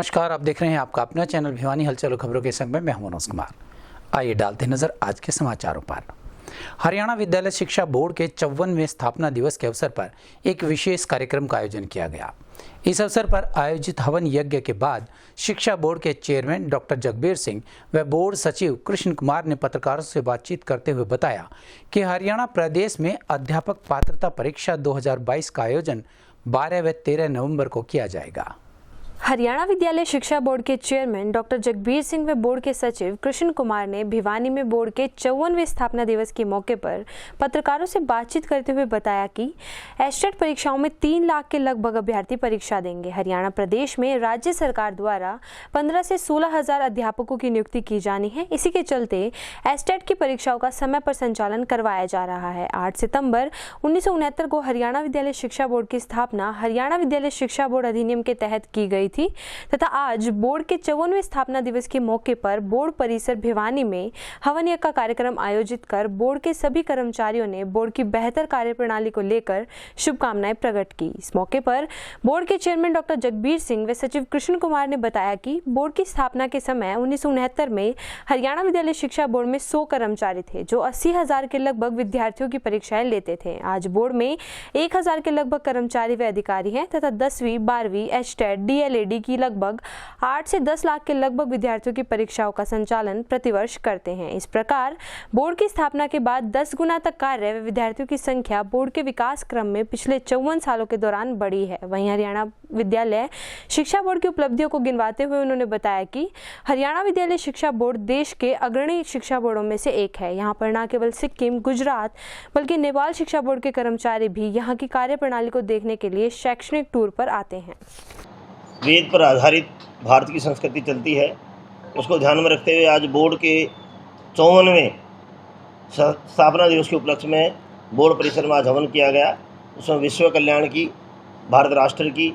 नमस्कार, आप देख रहे हैं आपका अपना चैनल भिवानी हलचल खबरों के संग में मैं हूं मनोज कुमार। आइए डालते नजर आज के समाचारों पर। हरियाणा विद्यालय शिक्षा बोर्ड के 54वें स्थापना दिवस के अवसर पर एक विशेष कार्यक्रम का आयोजन किया गया। इस अवसर पर आयोजित हवन यज्ञ के बाद शिक्षा बोर्ड के चेयरमैन डॉक्टर जगबीर सिंह व बोर्ड सचिव कृष्ण कुमार ने पत्रकारों से बातचीत करते हुए बताया कि हरियाणा प्रदेश में अध्यापक पात्रता परीक्षा 2022 का आयोजन 12 व 13 नवंबर को किया जाएगा। हरियाणा विद्यालय शिक्षा बोर्ड के चेयरमैन डॉक्टर जगबीर सिंह व बोर्ड के सचिव कृष्ण कुमार ने भिवानी में बोर्ड के 54वें स्थापना दिवस के मौके पर पत्रकारों से बातचीत करते हुए बताया कि एस्टेट परीक्षाओं में 3 लाख के लगभग अभ्यर्थी परीक्षा देंगे। हरियाणा प्रदेश में राज्य सरकार द्वारा 15 से 16 हजार अध्यापकों की नियुक्ति की जानी है। इसी के चलते एस्टेट की परीक्षाओं का समय पर संचालन करवाया जा रहा है। 8 सितंबर 1969 को हरियाणा विद्यालय शिक्षा बोर्ड की स्थापना हरियाणा विद्यालय शिक्षा बोर्ड अधिनियम के तहत की गई थी तथा आज बोर्ड के 54वें स्थापना दिवस के मौके पर बोर्ड परिसर भिवानी में हवन यज्ञ का कार्यक्रम आयोजित कर बोर्ड के सभी कर्मचारियों ने बोर्ड की बेहतर कार्यप्रणाली को लेकर शुभकामनाएं प्रकट की। इस मौके पर बोर्ड के चेयरमैन डॉक्टर जगबीर सिंह व सचिव कृष्ण कुमार ने बताया कि बोर्ड की स्थापना के समय 1969 में हरियाणा विद्यालय शिक्षा बोर्ड में 100 कर्मचारी थे जो 80,000 के लगभग विद्यार्थियों की परीक्षाएं लेते थे। आज बोर्ड में 1,000 के लगभग कर्मचारी व अधिकारी हैं तथा 10वीं 12वीं एस्टेट DLAD की लगभग 8 से 10 लाख के लगभग विद्यार्थियों की परीक्षाओं का संचालन प्रतिवर्ष करते हैं। इस प्रकार बोर्ड की स्थापना के बाद 10 गुना तक कार्य व विद्यार्थियों की संख्या बोर्ड के विकास क्रम में पिछले 54 सालों के दौरान बढ़ी है। वहीं हरियाणा विद्यालय शिक्षा बोर्ड की उपलब्धियों को गिनवाते हुए उन्होंने बताया कि हरियाणा विद्यालय शिक्षा बोर्ड देश के अग्रणी शिक्षा बोर्डों में से एक है। यहाँ पर न केवल सिक्किम, गुजरात बल्कि नेपाल शिक्षा बोर्ड के कर्मचारी भी यहाँ की कार्यप्रणाली को देखने के लिए शैक्षणिक टूर पर आते हैं। वेद पर आधारित भारत की संस्कृति चलती है, उसको ध्यान में रखते हुए आज बोर्ड के 54वें स्थापना दिवस के उपलक्ष्य में बोर्ड परिसर में आज हवन किया गया। उसमें विश्व कल्याण की, भारत राष्ट्र की,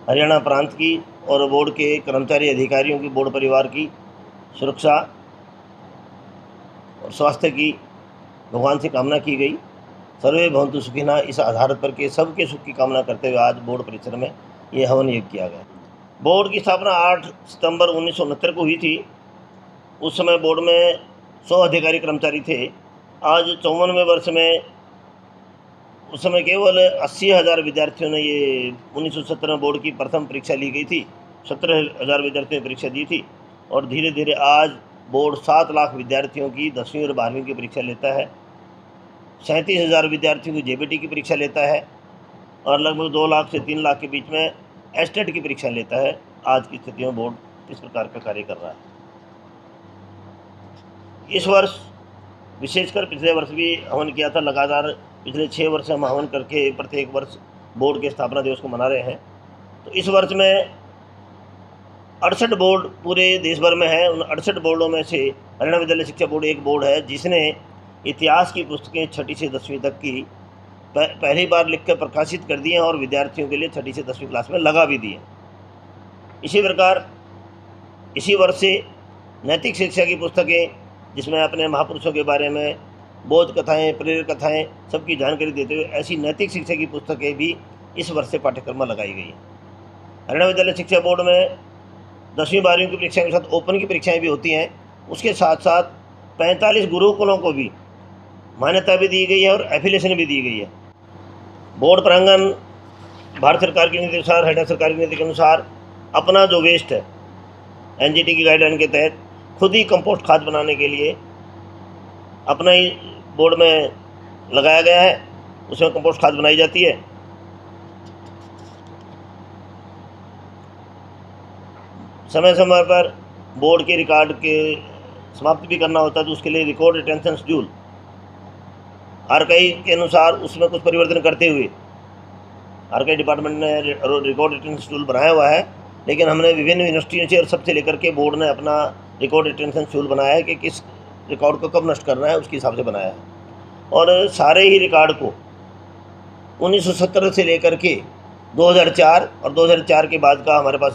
हरियाणा प्रांत की और बोर्ड के कर्मचारी अधिकारियों की, बोर्ड परिवार की सुरक्षा और स्वास्थ्य की भगवान से कामना की गई। सर्वे भवन्तु सुखिनः इस आधार पर के सबके सुख की कामना करते हुए आज बोर्ड परिसर में ये हवन यज्ञ किया गया। बोर्ड की स्थापना 8 सितंबर 1969 को हुई थी। उस समय बोर्ड में 100 अधिकारी कर्मचारी थे। आज 54वें वर्ष में उस समय केवल 80,000 विद्यार्थियों ने ये 1970 में बोर्ड की प्रथम परीक्षा ली गई थी। 17,000 विद्यार्थियों ने परीक्षा दी थी और धीरे धीरे आज बोर्ड 7 लाख विद्यार्थियों की 10वीं और 12वीं की परीक्षा लेता है। 37,000 विद्यार्थियों की JBT की परीक्षा लेता है और लगभग 2 लाख से 3 लाख के बीच में एस्टेट की परीक्षा लेता है। आज की स्थिति में बोर्ड इस प्रकार का कार्य कर रहा है। इस वर्ष विशेषकर पिछले वर्ष भी हवन किया था। लगातार पिछले 6 वर्ष हम हवन करके प्रत्येक वर्ष बोर्ड के स्थापना दिवस को मना रहे हैं। तो इस वर्ष में 68 बोर्ड पूरे देश भर में है। उन 68 बोर्डों में से हरियाणा विद्यालय शिक्षा बोर्ड एक बोर्ड है जिसने इतिहास की पुस्तकें 6ठी से 10वीं तक की पहली बार लिखकर प्रकाशित कर दिए हैं और विद्यार्थियों के लिए 6ठी से 10वीं क्लास में लगा भी दिए। इसी प्रकार इसी वर्ष से नैतिक शिक्षा की पुस्तकें, जिसमें अपने महापुरुषों के बारे में बोध कथाएं, प्रेरक कथाएं सबकी जानकारी देते हुए ऐसी नैतिक शिक्षा की पुस्तकें भी इस वर्ष से पाठ्यक्रम में लगाई गई हैं। हरियाणा विद्यालय शिक्षा बोर्ड में 10वीं 12वीं की परीक्षा के साथ ओपन की परीक्षाएँ भी होती हैं। उसके साथ साथ 45 गुरुकुलों को भी मान्यता भी दी गई है और एफिलिएशन भी दी गई है। बोर्ड प्रांगण भारत सरकार की नीति के अनुसार, हरियाणा सरकार की नीति के अनुसार अपना जो वेस्ट है NGT की गाइडलाइन के तहत खुद ही कंपोस्ट खाद बनाने के लिए अपना ही बोर्ड में लगाया गया है। उसमें कंपोस्ट खाद बनाई जाती है। समय समय पर बोर्ड के रिकॉर्ड के समाप्त भी करना होता है तो उसके लिए रिकॉर्ड रिटेंशन शेड्यूल आर्काइव के अनुसार उसमें कुछ परिवर्तन करते हुए आर्काइव डिपार्टमेंट ने रिकॉर्ड रिटेंशन शेड्यूल बनाया हुआ है। लेकिन हमने विभिन्न यूनिवर्सिटियों से और सबसे लेकर के बोर्ड ने अपना रिकॉर्ड रिटेंशन शेड्यूल बनाया है कि किस रिकॉर्ड को कब नष्ट करना है, उसके हिसाब से बनाया है। और सारे ही रिकॉर्ड को 1970 से लेकर के 2004 और 2004 के बाद का हमारे पास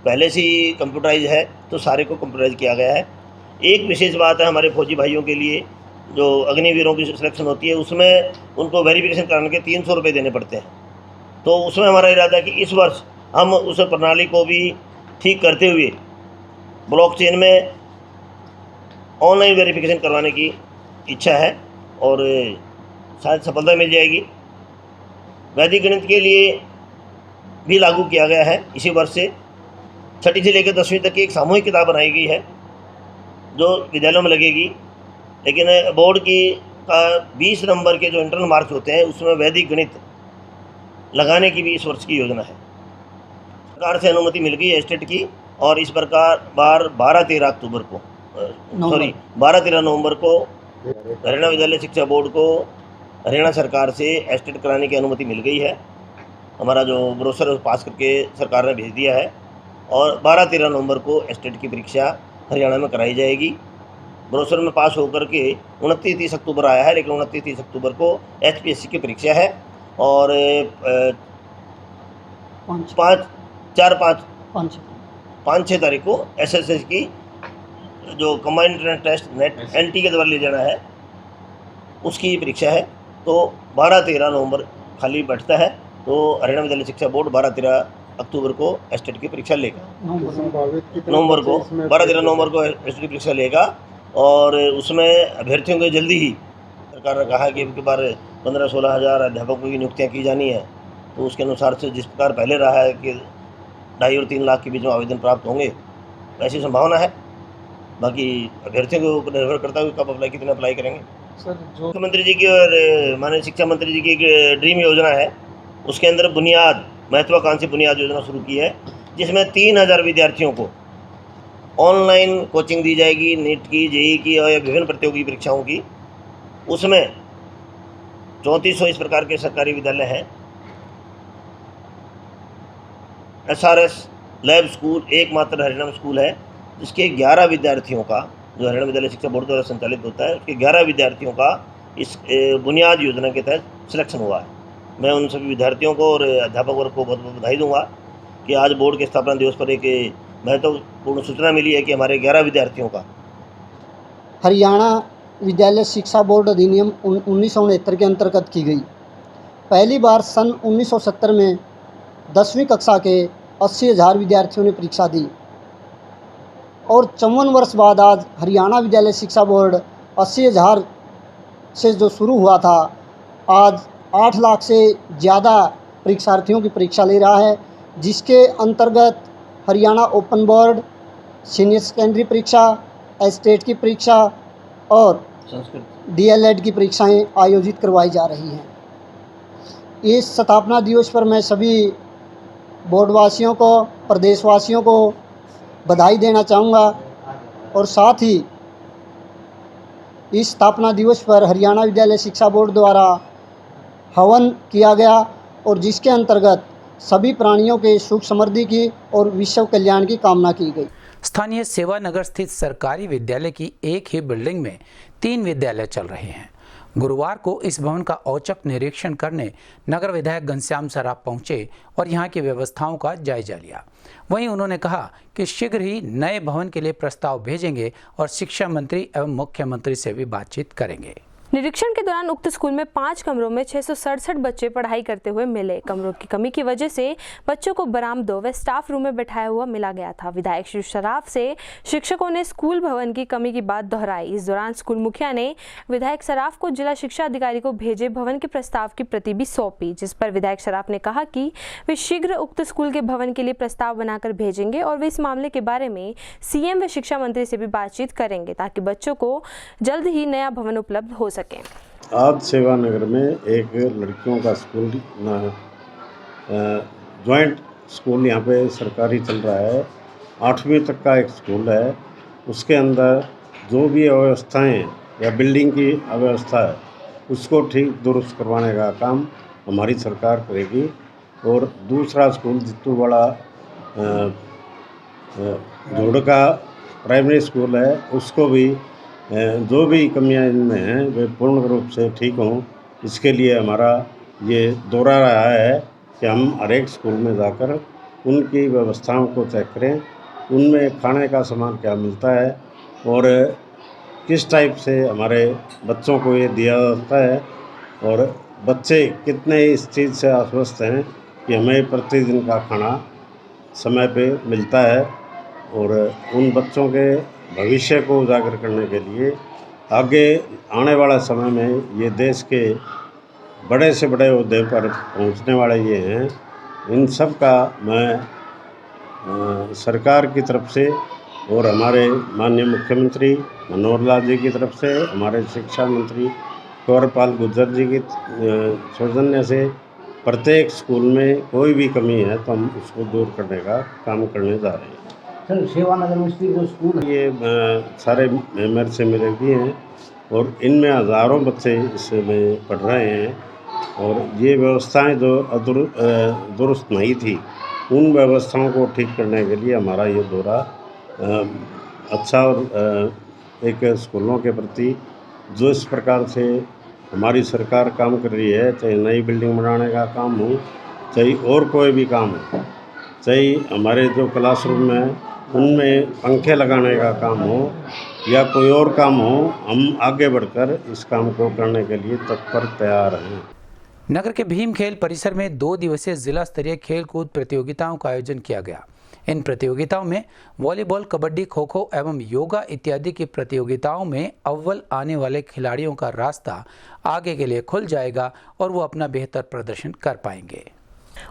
पहले से ही कंप्यूटराइज है, तो सारे को कंप्यूटराइज किया गया है। एक विशेष बात है हमारे फौजी भाइयों के लिए, जो अग्निवीरों की सिलेक्शन होती है उसमें उनको वेरिफिकेशन कराने के 300 रुपये देने पड़ते हैं। तो उसमें हमारा इरादा है कि इस वर्ष हम उस प्रणाली को भी ठीक करते हुए ब्लॉकचेन में ऑनलाइन वेरिफिकेशन करवाने की इच्छा है और शायद सफलता मिल जाएगी। वैदिक गणित के लिए भी लागू किया गया है। इसी वर्ष से 6ठी से लेकर 10वीं तक की एक सामूहिक किताब बनाई गई है जो विद्यालयों में लगेगी, लेकिन बोर्ड की का 20 नंबर के जो इंटरनल मार्क्स होते हैं उसमें वैदिक गणित लगाने की भी इस वर्ष की योजना है। सरकार से अनुमति मिल गई है स्टेट की और इस प्रकार 12-13 नवंबर को हरियाणा विद्यालय शिक्षा बोर्ड को हरियाणा सरकार से एस्टेट कराने की अनुमति मिल गई है। हमारा जो ब्रोशर पास करके सरकार ने भेज दिया है और 12-13 नवंबर को एस्टेट की परीक्षा हरियाणा में कराई जाएगी। ब्रोशर में पास होकर के 29-30 अक्टूबर आया है, लेकिन 29-30 अक्टूबर को HPSC की परीक्षा है और 5-6 तारीख को SSS की जो combined entrance test net NT के द्वारा ले जाना है उसकी परीक्षा है। तो 12-13 नवंबर खाली बैठता है, तो हरियाणा विद्यालय शिक्षा बोर्ड 12-13 अक्टूबर को एस्टेट की परीक्षा लेगा। नवंबर को 12-13 नवंबर को एस्टेट की परीक्षा लेगा और उसमें अभ्यर्थियों को जल्दी ही सरकार ने कहा कि एक बार 15-16 हज़ार अध्यापकों की नियुक्तियाँ की जानी है, तो उसके अनुसार से जिस प्रकार पहले रहा है कि 2.5 और 3 लाख के बीच में आवेदन प्राप्त होंगे, ऐसी संभावना है। बाकी अभ्यर्थियों के ऊपर निर्भर करता है कब अप्लाई कितने अप्लाई करेंगे। सर जो मुख्यमंत्री जी की और माननीय शिक्षा मंत्री जी की एक ड्रीम योजना है, उसके अंदर महत्वाकांक्षी बुनियाद योजना शुरू की है, जिसमें 3000 विद्यार्थियों को ऑनलाइन कोचिंग दी जाएगी, नीट की, JEE की और विभिन्न प्रतियोगी परीक्षाओं की। उसमें 3400 इस प्रकार के सरकारी विद्यालय हैं। SRS लैब स्कूल एकमात्र हरियाणा में स्कूल है जिसके 11 विद्यार्थियों का, जो हरियाणा विद्यालय शिक्षा बोर्ड द्वारा संचालित होता है, उसके 11 विद्यार्थियों का इस बुनियाद योजना के तहत सिलेक्शन हुआ है। मैं उन सभी विद्यार्थियों को और अध्यापक वर्ग को बहुत बहुत बधाई दूंगा कि आज बोर्ड के स्थापना दिवस पर एक महत्वपूर्ण सूचना मिली है कि हमारे 11 विद्यार्थियों का हरियाणा विद्यालय शिक्षा बोर्ड अधिनियम 1969 के अंतर्गत की गई। पहली बार सन 1970 में 10वीं कक्षा के 80,000 विद्यार्थियों ने परीक्षा दी और 54 वर्ष बाद आज हरियाणा विद्यालय शिक्षा बोर्ड 80,000 से जो शुरू हुआ था, आज 8 लाख से ज़्यादा परीक्षार्थियों की परीक्षा ले रहा है, जिसके अंतर्गत Haryana open board, senior secondary परीक्षा, एस्टेट की परीक्षा और DLED की परीक्षाएं आयोजित करवाई जा रही हैं। इस स्थापना दिवस पर मैं सभी बोर्डवासियों को, प्रदेशवासियों को बधाई देना चाहूँगा और साथ ही इस स्थापना दिवस पर हरियाणा विद्यालय शिक्षा बोर्ड द्वारा हवन किया गया और जिसके अंतर्गत सभी प्राणियों के सुख समृद्धि की और विश्व कल्याण की कामना की गई। स्थानीय सेवा नगर स्थित सरकारी विद्यालय की एक ही बिल्डिंग में 3 विद्यालय चल रहे हैं। गुरुवार को इस भवन का औचक निरीक्षण करने नगर विधायक घनश्याम सराफ पहुंचे और यहां की व्यवस्थाओं का जायजा लिया। वहीं उन्होंने कहा कि शीघ्र ही नए भवन के लिए प्रस्ताव भेजेंगे और शिक्षा मंत्री एवं मुख्यमंत्री से भी बातचीत करेंगे। निरीक्षण के दौरान उक्त स्कूल में 5 कमरों में 667 बच्चे पढ़ाई करते हुए मिले। कमरों की कमी की वजह से बच्चों को बरामदों व स्टाफ रूम में बैठाया हुआ मिला गया था। विधायक श्री सराफ से शिक्षकों ने स्कूल भवन की कमी की बात दोहराई। इस दौरान स्कूल मुखिया ने विधायक सराफ को जिला शिक्षा अधिकारी को भेजे भवन के प्रस्ताव की प्रति भी सौंपी, जिस पर विधायक सराफ ने कहा कि वे शीघ्र उक्त स्कूल के भवन के लिए प्रस्ताव बनाकर भेजेंगे और वे इस मामले के बारे में CM व शिक्षा मंत्री से भी बातचीत करेंगे ताकि बच्चों को जल्द ही नया भवन उपलब्ध हो सके। आज सेवा नगर में एक लड़कियों का स्कूल जॉइंट स्कूल यहाँ पे सरकारी चल रहा है। 8वीं तक का एक स्कूल है। उसके अंदर जो भी अव्यवस्थाएं या बिल्डिंग की अव्यवस्था है उसको ठीक दुरुस्त करवाने का काम हमारी सरकार करेगी। और दूसरा स्कूल जित्तूवाड़ा जोड़ का प्राइमरी स्कूल है, उसको भी जो भी कमियां इनमें हैं वे पूर्ण रूप से ठीक हों, इसके लिए हमारा ये दौरा रहा है कि हम हर एक स्कूल में जाकर उनकी व्यवस्थाओं को चेक करें, उनमें खाने का सामान क्या मिलता है और किस टाइप से हमारे बच्चों को ये दिया जाता है और बच्चे कितने इस चीज़ से आश्वस्त हैं कि हमें प्रतिदिन का खाना समय पे मिलता है और उन बच्चों के भविष्य को उजागर करने के लिए आगे आने वाला समय में ये देश के बड़े से बड़े ओहदे पर पहुंचने वाले ये हैं, इन सब का मैं सरकार की तरफ से और हमारे माननीय मुख्यमंत्री मनोहर लाल जी की तरफ से, हमारे शिक्षा मंत्री कंवरपाल गुर्जर जी की सौजन्य से प्रत्येक स्कूल में कोई भी कमी है तो हम उसको दूर करने का काम करने जा रहे हैं। सर सेवानगर में स्थित जो स्कूल है, ये सारे मेरे से मिले भी हैं और इनमें हज़ारों बच्चे इसमें पढ़ रहे हैं और ये व्यवस्थाएं जो दुरुस्त नहीं थी, उन व्यवस्थाओं को ठीक करने के लिए हमारा ये दौरा अच्छा और एक स्कूलों के प्रति जो इस प्रकार से हमारी सरकार काम कर रही है, चाहे नई बिल्डिंग बनाने का काम हो, चाहे और कोई भी काम हो, चाहे हमारे जो क्लासरूम है उनमें पंखे लगाने का काम हो या कोई और काम हो, हम आगे बढ़कर इस काम को करने के लिए तत्पर तैयार हैं। नगर के भीम खेल परिसर में 2 दिवसीय जिला स्तरीय खेल कूद प्रतियोगिताओं का आयोजन किया गया। इन प्रतियोगिताओं में वॉलीबॉल, कबड्डी, खो खो एवं योगा इत्यादि की प्रतियोगिताओं में अव्वल आने वाले खिलाड़ियों का रास्ता आगे के लिए खुल जाएगा और वो अपना बेहतर प्रदर्शन कर पाएंगे।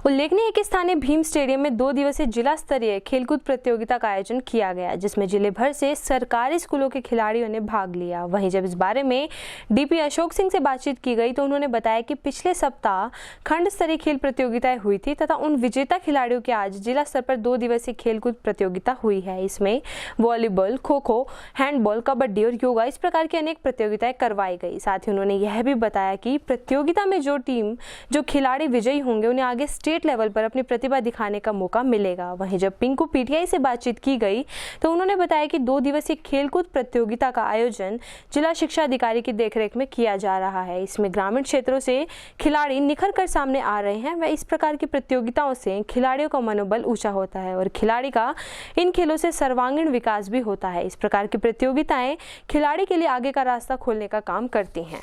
उल्लेखनीय है कि स्थानीय भीम स्टेडियम में 2 दिवसीय जिला स्तरीय खेलकूद प्रतियोगिता का आयोजन किया गया, जिसमें जिले भर से सरकारी स्कूलों के खिलाड़ियों ने भाग लिया। वहीं जब इस बारे में डीपी अशोक सिंह से बातचीत की गई तो उन्होंने बताया कि पिछले सप्ताह खंड स्तरीय खेल प्रतियोगिताएं हुई थी तथा उन विजेता खिलाड़ियों की आज जिला स्तर पर 2 दिवसीय खेलकूद प्रतियोगिता हुई है। इसमें वॉलीबॉल, खो खो, हैंडबॉल, कबड्डी और योगा इस प्रकार की अनेक प्रतियोगिताएं करवाई गई। साथ ही उन्होंने यह भी बताया कि प्रतियोगिता में जो खिलाड़ी विजयी होंगे उन्हें आगे स्टेट लेवल पर अपनी प्रतिभा दिखाने का मौका मिलेगा। वहीं जब पिंकू पीटीआई से बातचीत की गई तो उन्होंने बताया कि 2 दिवसीय खेलकूद प्रतियोगिता का आयोजन जिला शिक्षा अधिकारी की देखरेख में किया जा रहा है। इसमें ग्रामीण क्षेत्रों से खिलाड़ी निखर कर सामने आ रहे हैं। वह इस प्रकार की प्रतियोगिताओं से खिलाड़ियों का मनोबल ऊंचा होता है और खिलाड़ी का इन खेलों से सर्वांगीण विकास भी होता है। इस प्रकार की प्रतियोगिताएं खिलाड़ी के लिए आगे का रास्ता खोलने का काम करती हैं।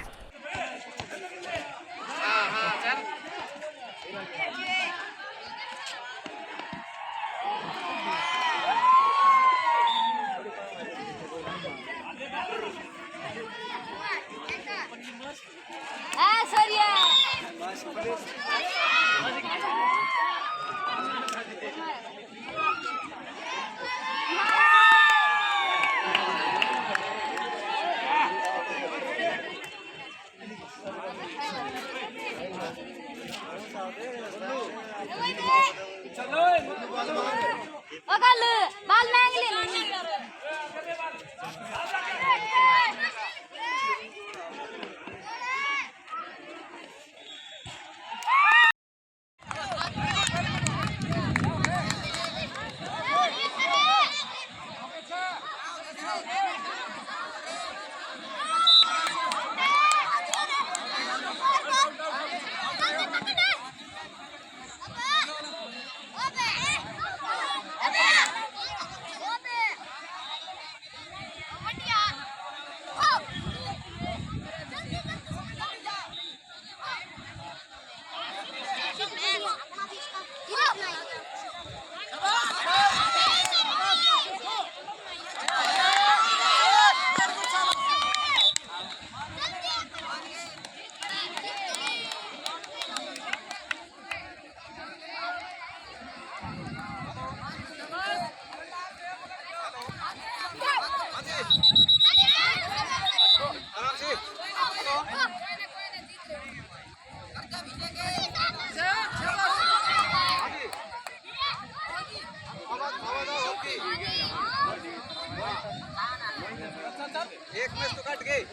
एक मैच तो कट गई।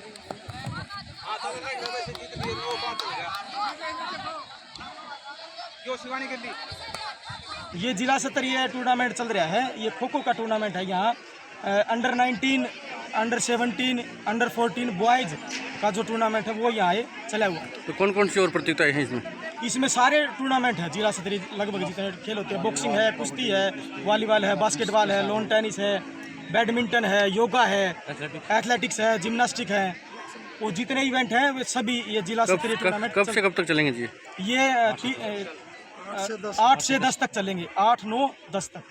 हाँ तो से जीत लिए वो बात हो गया। क्यों शिवानी के लिए ये जिला स्तरीय टूर्नामेंट चल रहा है। ये खो खो का टूर्नामेंट है। यहाँ अंडर 19, अंडर 17, अंडर 14 बॉयज़ का जो टूर्नामेंट है वो यहाँ चला हुआ है। तो कौन कौन सी और प्रतियोगिताएं हैं इसमें? इसमें सारे टूर्नामेंट है जिला स्तरीय, लगभग जितने खेल होते हैं। बॉक्सिंग है, कुश्ती है, वॉलीबॉल है, बास्केटबॉल है, लॉन टेनिस है, बैडमिंटन है, योगा है, एथलेटिक्स है, जिम्नास्टिक है। वो जितने इवेंट हैं वे सभी ये जिला स्तरीय टूर्नामेंट कब से कब तक चलेंगे जी? ये 8 से 10 तक चलेंगे, 8, 9, 10 तक।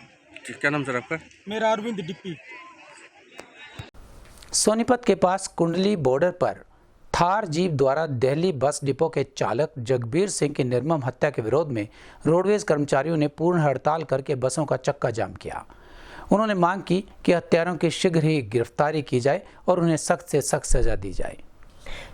क्या नाम सर आपका? मेरा अरविंद डिप्पी। सोनीपत के पास कुंडली बॉर्डर पर थार जीप द्वारा दिल्ली बस डिपो के चालक जगबीर सिंह की निर्मम हत्या के विरोध में रोडवेज कर्मचारियों ने पूर्ण हड़ताल करके बसों का चक्का जाम किया। उन्होंने मांग की कि हत्यारों की शीघ्र ही गिरफ्तारी की जाए और उन्हें सख्त से सख्त सजा दी जाए।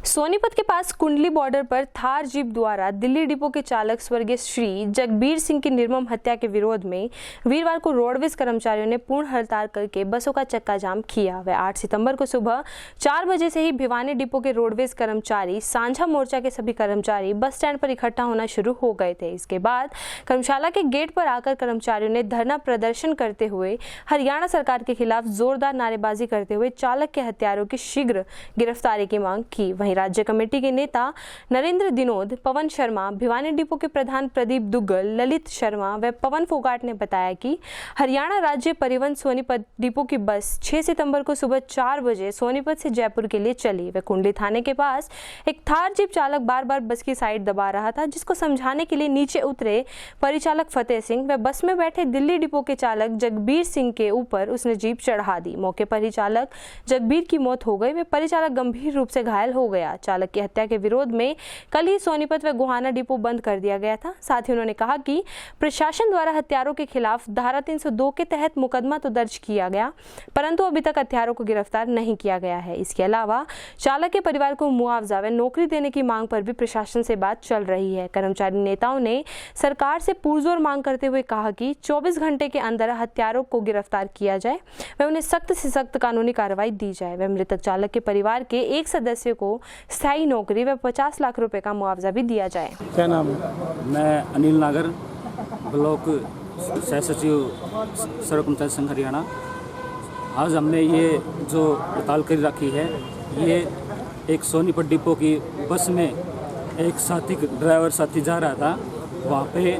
सोनीपत के पास कुंडली बॉर्डर पर थार जीप द्वारा दिल्ली डिपो के चालक स्वर्गीय श्री जगबीर सिंह की निर्मम हत्या के विरोध में वीरवार को रोडवेज कर्मचारियों ने पूर्ण हड़ताल करके बसों का चक्का जाम किया। वे 8 सितंबर को सुबह 4 बजे से ही भिवानी डिपो के रोडवेज कर्मचारी, सांझा मोर्चा के सभी कर्मचारी बस स्टैंड पर इकट्ठा होना शुरू हो गए थे। इसके बाद कर्मशाला के गेट पर आकर कर्मचारियों ने धरना प्रदर्शन करते हुए हरियाणा सरकार के खिलाफ जोरदार नारेबाजी करते हुए चालक के हत्यारों की शीघ्र गिरफ्तारी की मांग की। वहीं राज्य कमेटी के नेता नरेंद्र दिनोद, पवन शर्मा, भिवानी डिपो के प्रधान प्रदीप दुग्गल, ललित शर्मा व पवन फोगाट ने बताया कि हरियाणा राज्य परिवहन सोनीपत डिपो की बस 6 सितंबर को सुबह 4 बजे सोनीपत से जयपुर के लिए चली। व कुंडली थाने के पास एक थार जीप चालक बार बार बस की साइड दबा रहा था, जिसको समझाने के लिए नीचे उतरे परिचालक फतेह सिंह व बस में बैठे दिल्ली डिपो के चालक जगबीर सिंह के ऊपर उसने जीप चढ़ा दी। मौके पर ही चालक जगबीर की मौत हो गई व परिचालक गंभीर रूप से घायल हो गया। चालक की हत्या के विरोध में कल ही सोनीपत व गोहाना डिपो बंद कर दिया गया था। साथ ही उन्होंने कहा कि प्रशासन द्वारा हत्यारों के खिलाफ धारा 302 के तहत मुकदमा तो दर्ज किया गया, परंतु अभी तक हत्यारों को गिरफ्तार नहीं किया गया है। इसके अलावा चालक के परिवार को मुआवजा व नौकरी देने की मांग पर भी प्रशासन से बात चल रही है। कर्मचारी नेताओं ने सरकार से पुरजोर मांग करते हुए कहा कि 24 घंटे के अंदर हत्यारों को गिरफ्तार किया जाए व उन्हें सख्त से सख्त कानूनी कार्रवाई दी जाए व मृतक चालक के परिवार के एक सदस्य को स्थायी नौकरी व 50 लाख रुपए का मुआवजा भी दिया जाए। क्या नाम है? मैं अनिल नागर, ब्लॉक सह सचिव सर्व पंचायत संघ हरियाणा। आज हमने ये जो हड़ताल कर रखी है, ये एक सोनीपत डिपो की बस में एक साथी ड्राइवर साथी जा रहा था, वहाँ पे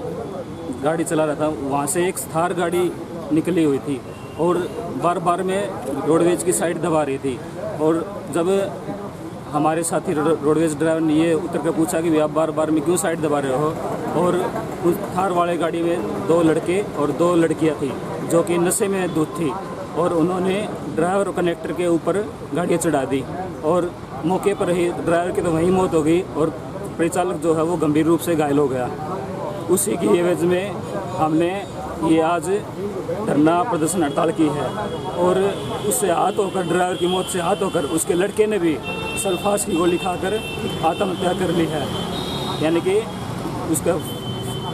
गाड़ी चला रहा था, वहाँ से एक थार गाड़ी निकली हुई थी और बार बार में रोडवेज की साइड दबा रही थी। और जब हमारे साथी रोडवेज ड्राइवर ने ये उतर कर पूछा कि आप बार बार में क्यों साइड दबा रहे हो, और उस थार वाले गाड़ी में 2 लड़के और 2 लड़कियां थी जो कि नशे में धुत थी, और उन्होंने ड्राइवर और कनेक्टर के ऊपर गाड़ियाँ चढ़ा दी और मौके पर ही ड्राइवर की तो वहीं मौत हो गई और परिचालक जो है वो गंभीर रूप से घायल हो गया। उसी की एवज में हमने ये आज धरना प्रदर्शन हड़ताल की है और उससे आहत होकर, ड्राइवर की मौत से आहत होकर उसके लड़के ने भी सल्फास की गोली खाकर आत्महत्या कर ली है। यानी कि उसका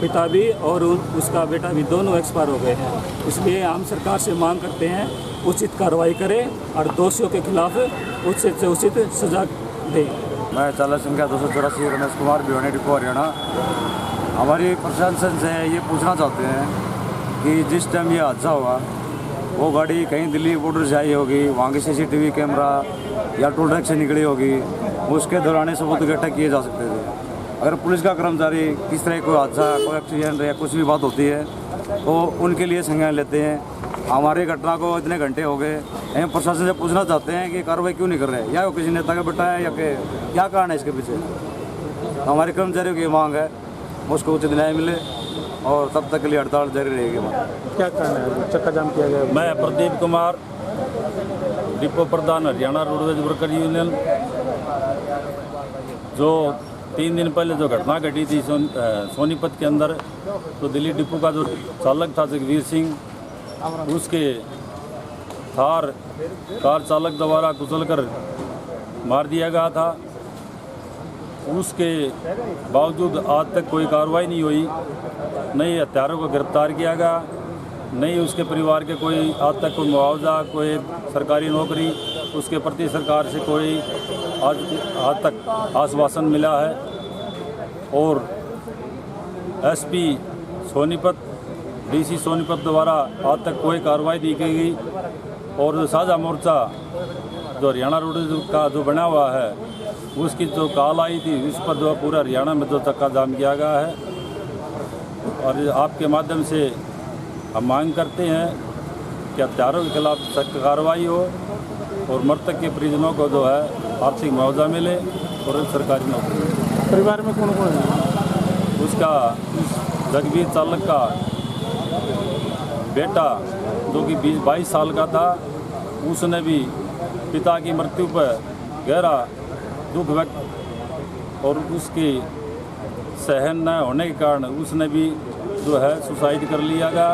पिता भी और उसका बेटा भी दोनों एक्सपायर हो गए हैं। इसलिए हम सरकार से मांग करते हैं उचित कार्रवाई करें और दोषियों के खिलाफ उचित से उचित सजा दें। मैं चालक संख्या 284 रमेश कुमार, भिवानी डिपो हरियाणा। हमारी प्रशासन से ये पूछना चाहते हैं कि जिस टाइम ये हादसा हुआ वो गाड़ी कहीं दिल्ली बॉर्डर से आई होगी, वहाँ की CCTV कैमरा या टोल टैक्स से निकली होगी, उसके दौरान सबूत इकट्ठा किए जा सकते थे। अगर पुलिस का कर्मचारी किस तरह कोई हादसा, कोई एक्सीडेंट या कुछ भी बात होती है तो उनके लिए संज्ञान लेते हैं। हमारी घटना को इतने घंटे हो गए, हम प्रशासन से पूछना चाहते हैं कि कार्रवाई क्यों नहीं कर रहे, या वो किसी नेता का बेटा है या क्या कारण है इसके पीछे। हमारे कर्मचारियों की मांग है उसको उचित न्याय मिले और तब तक के लिए हड़ताल जारी रहेगी। क्या कारण है चक्का जाम किया गया? मैं प्रदीप कुमार, डिपो प्रधान हरियाणा रोडवेज वर्कर यूनियन। जो 3 दिन पहले जो घटना घटी थी सोनीपत के अंदर, तो दिल्ली डिपो का जो चालक था जगबीर सिंह, उसके थार कार चालक द्वारा कुचलकर मार दिया गया था। उसके बावजूद आज तक कोई कार्रवाई नहीं हुई, नहीं हत्यारों को गिरफ्तार किया गया, नहीं उसके परिवार के कोई आज तक कोई मुआवजा, कोई सरकारी नौकरी उसके प्रति सरकार से कोई आज तक आश्वासन मिला है। और SP सोनीपत, DC सोनीपत द्वारा आज तक कोई कार्रवाई नहीं की गई। और जो साझा मोर्चा जो हरियाणा रोडवेज का जो बना हुआ है, उसकी जो कॉल आई थी उस पर जो पूरा हरियाणा में जो चक्का जाम किया गया है। और आपके माध्यम से हम मांग करते हैं कि हत्यारों के खिलाफ सख्त कार्रवाई हो और मृतक के परिजनों को जो है आर्थिक मुआवजा मिले और सरकारी नौकरी। परिवार में कौन कौन है? उसका जगबीर चालक का बेटा जो कि 22 साल का था, उसने भी पिता की मृत्यु पर गहरा दुख व्यक्त और उसकी सहन न होने के कारण उसने भी जो है सुसाइड कर लिया गया।